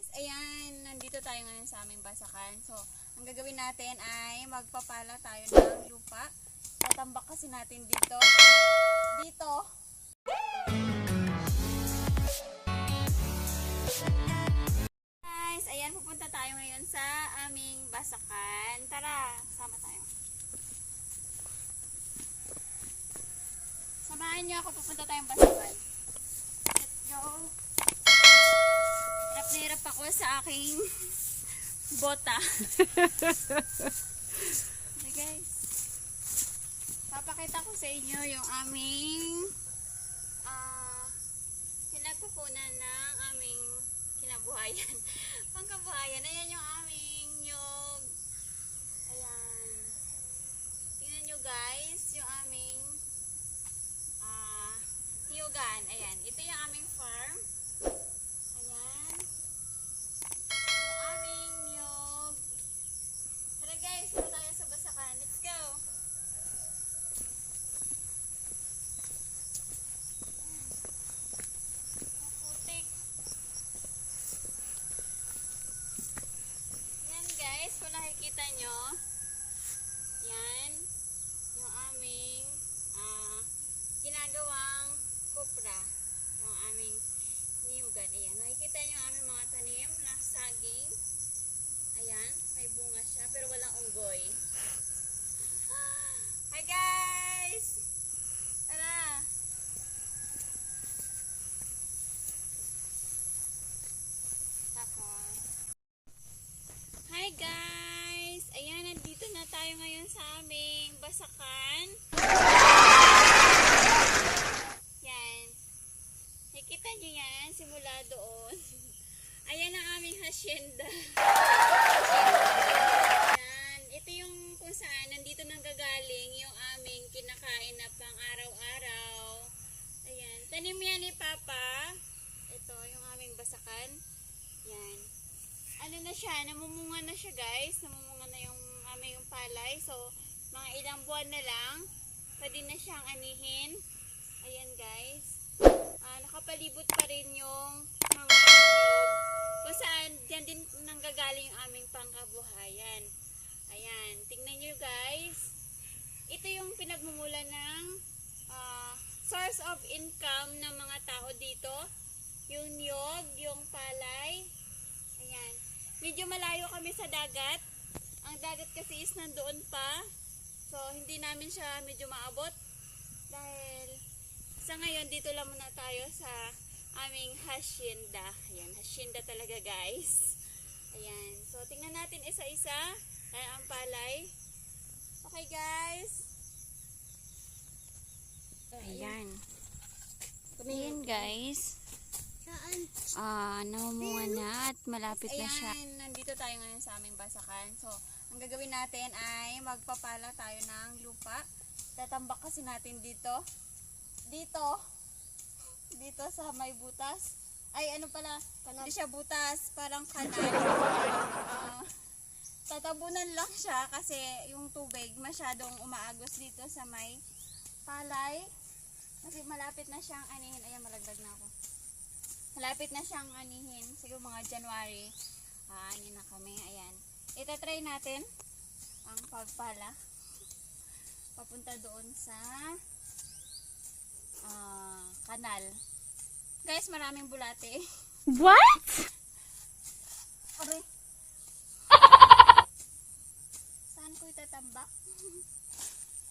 Guys, ayan, nandito tayo ngayon sa aming basakan. So, ang gagawin natin ay magpapala tayo ng lupa. Tatambak kasi natin dito. Guys, ayan, pupunta tayo ngayon sa aming basakan. Tara, sama tayo. Samahan niyo ako, pupunta tayong basakan. Let's go! Hirap na hirap ako sa aking bota. Okay guys, papakita ko sa inyo yung aming pinagpupunan ng aming kinabuhayan. Pangkabuhayan. Ayan yung aming nyog. Ayan. Tingnan nyo guys, yung aming niyugan. Ayan. Ito yung aming farm. Ayan. Yung aming niyog. Tara guys, tara tayo sa basakan. Let's go! Maputik. Ayan guys, kung nakikita nyo, yan, yung aming ginagawang kopra, yung aming niyugan. Ayan, nakikita nyo yung aming mga tanim na saging. Ayan, may bunga siya pero walang unggoy. Hi guys! Tara! Tapos, hi guys! Ayan, nandito na tayo ngayon sa aming basakan. Yan. Nakikita nyo yan, simula doon. Ayan ang aming hacienda. Yan. Ito yung kung saan nandito nang gagaling yung aming kinakain na pang araw-araw. Ayan. Tanim yan ni Papa. Ito yung aming basakan. Yan. Ano na siya, namumunga na siya guys. Namumunga na yung aming palay. So, mga ilang buwan na lang, pwede na siyang anihin. Ayan guys. Nakapalibot pa rin yung mga nyog. Kung saan, dyan din nanggagaling yung aming pangkabuhayan. Ayan. Tingnan nyo guys. Ito yung pinagmumula ng source of income ng mga tao dito. Yung nyog, yung palay. Ayan. Medyo malayo kami sa dagat. Ang dagat kasi is nandoon pa. So, hindi namin siya medyo maabot. Dahil sa ngayon, dito lang muna tayo sa aming hacienda. Ayan, hacienda talaga guys. Ayan. So, tingnan natin isa-isa. Ayan ang palay. Okay guys. Ayan. Ayan guys. Namumunga na at malapit na siya. Ayan, nandito tayo ngayon sa aming basakan. So, ang gagawin natin ay magpapala tayo ng lupa. Tatambak kasi natin dito sa may butas. Ay, ano pala, hindi siya butas, parang kanal. Tatabunan lang siya kasi yung tubig masyadong umaagos dito sa may palay. Kasi malapit na siyang anihin. Ayan, malagdag na ako. Malapit na siyang anihin. Siguro mga January. Anin na kami. Ayan. Itatry natin ang pagpala. Papunta doon sa kanal. Guys, maraming bulate. What? Aray. Saan ko itatambak?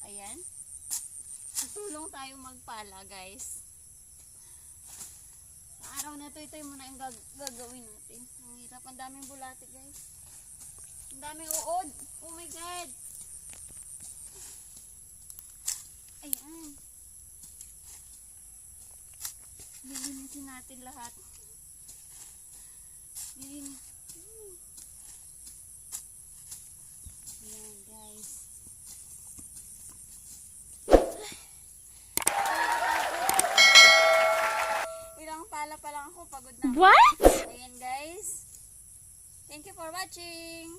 Ayan. Tulong tayo magpala, guys. Sa araw na to, ito yung muna yung gagawin natin. Ang hirap. Ang daming bulate, guys. Ang daming uod. Oh my God. Ayan. Lilinisin natin lahat. Ayan guys. Ilang pala pa lang ako, pagod na ako. What? Ayan guys. Thank you for watching.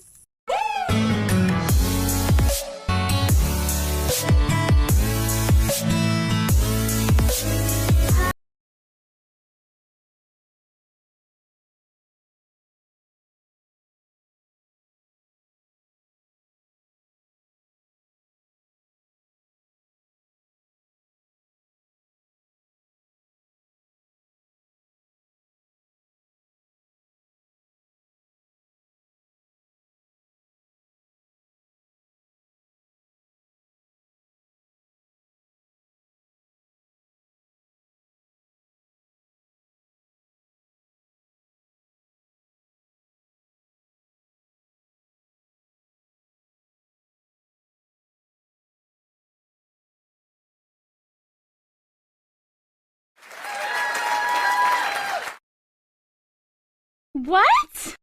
What?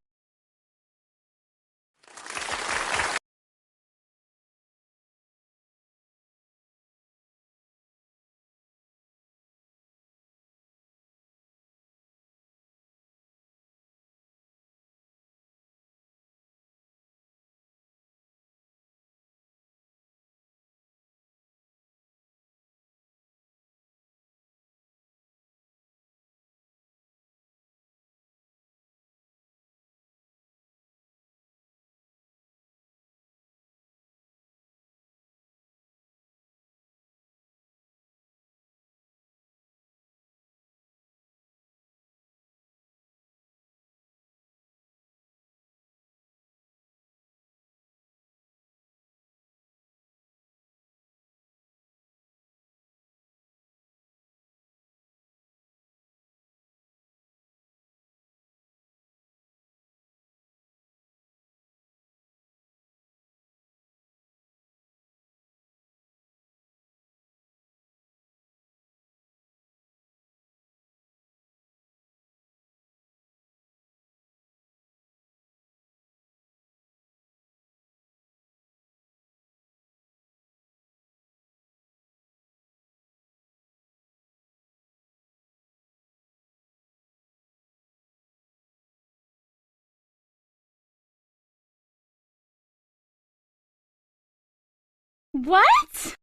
What?